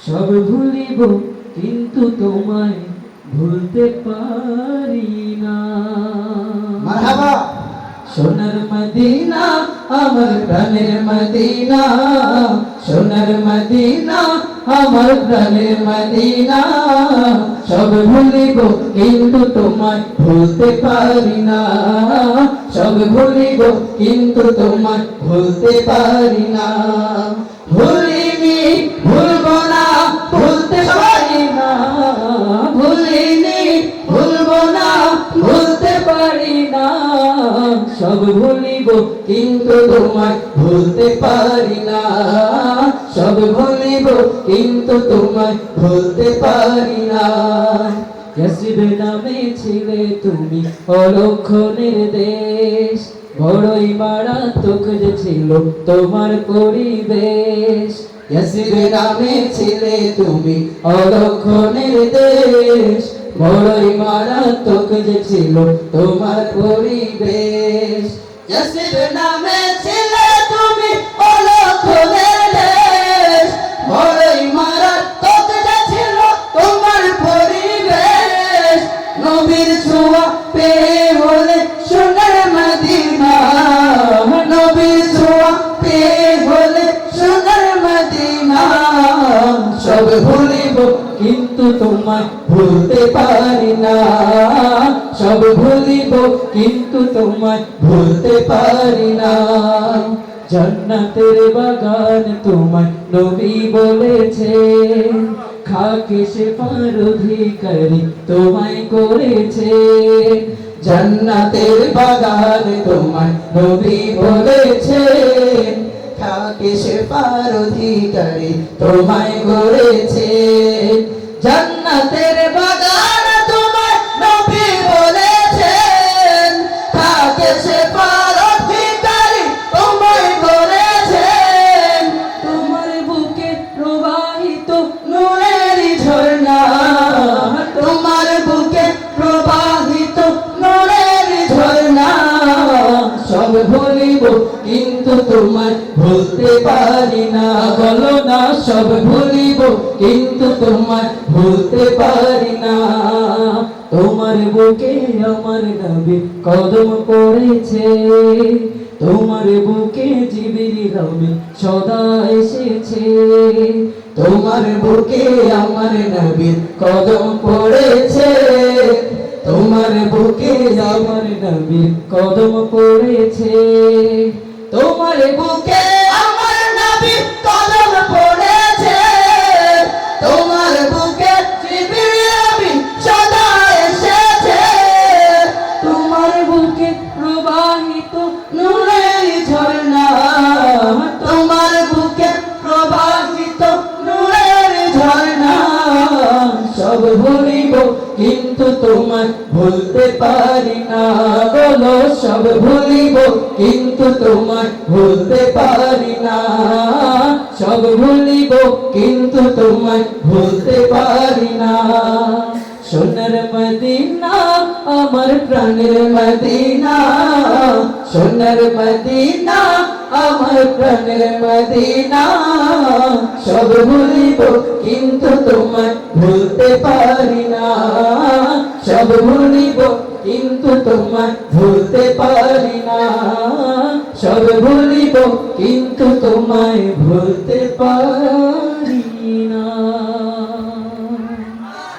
সব ভুলিব কিন্তু তোমায় ভুলতে পারি না। মারহাবা। সোনার মদিনা আমার প্রাণের মদিনা, সোনার মদিনা আমার প্রাণের মদিনা। সব ভুলিব কিন্তু তোমায় ভুলতে পারি না, সব ভুলিব কিন্তু তোমায় ভুলতে পারি না। ভুলিনি ভুলবো না ভুলতে পারি না, ভুলিনি ভুলবো না ভুলতে পারি না। সব ভুলিব কিন্তু তোমায় ভুলতে পারি না, সব ভুলিব কিন্তু তোমায় ভুলতে পারি না। ইয়াসরিবে নামে ছিলে তুমি অলক্ষণের দেশ, বড়ই মারাত্মক যে ছিল তোমার পরিবেশ। ইয়াসরিবে নামে ছিলে তুমি অলক্ষণের দেশ, বড়ই মারাত্মক যে ছিল তোমার পরিবেশ। ইয়াসরিবে নামে ছিলে তুমি অলক্ষণের দেশ, বড়ই মারাত্মক যে ছিল তোমার পরিবেশ। নবীর ছোঁয়া পেয়ে হলে সোনার মদিনা, নবীর ছোঁয়া পেয়ে হলে সোনার মদিনা। সব ভুলিব কিন্তু তোমায় ভুলতে পারি না, সব ভুলিব কিন্তু তোমায় ভুলতে পারি না। জান্নাতের বাগান তোমায় নবী বলেছে, খাকে শেফার অধিকারী তোমায় করেছে। জান্নাতের বাগান তোমায় নবী বলেছে, খাকে শেফার অধিকারী তোমায় করেছে। জান্নাতের বাগান তোমায় নবী বলেছেন, খাকে শেফার অধিকারী তোমায় করেছেন। তোমার বুকে প্রবাহিত নূরের ঝর্ণা, তোমার বুকে প্রবাহিত নূরের ঝর্ণা। সব ভুলিব কিন্তু তোমায় ভুলতে পারি না, বলো না সব ভুলিব কিন্তু তোমায় ভুলতে পারি না। তোমার বুকে আমার নবী কদম পড়েছে, তোমার বুকে জিবরিল আমিন সদা এসেছে। তোমার বুকে আমার নবীর কদম পড়েছে, তোমার বুকে আমার নবীর কদম পড়েছে। তোমার বুকে আমার নবীর কদম পড়েছে, তোমার বুকে জিবরিল আমিন সদা এসেছে। তোমার বুকে প্রবাহিত নূরের ঝর্ণা, তোমার বুকে প্রবাহিত নূরের ঝর্ণা। সব ভুলিব কিন্তু তোমায় ভুলতে পারি না, বলো সব ভুলিব কিন্তু তোমায় ভুলতে পারি না, সব ভুলিব কিন্তু তোমায় ভুলতে পারি না। সোনার মদিনা আমার প্রাণের মদিনা, সোনার মদিনা আমার প্রাণের মদিনা। সব ভুলিব কিন্তু তোমায় ভুলতে পারি না, সব ভুলিব কিন্তু তোমায় ভুলতে পারি না, সব ভুলিব কিন্তু তোমায় ভুলতে পারি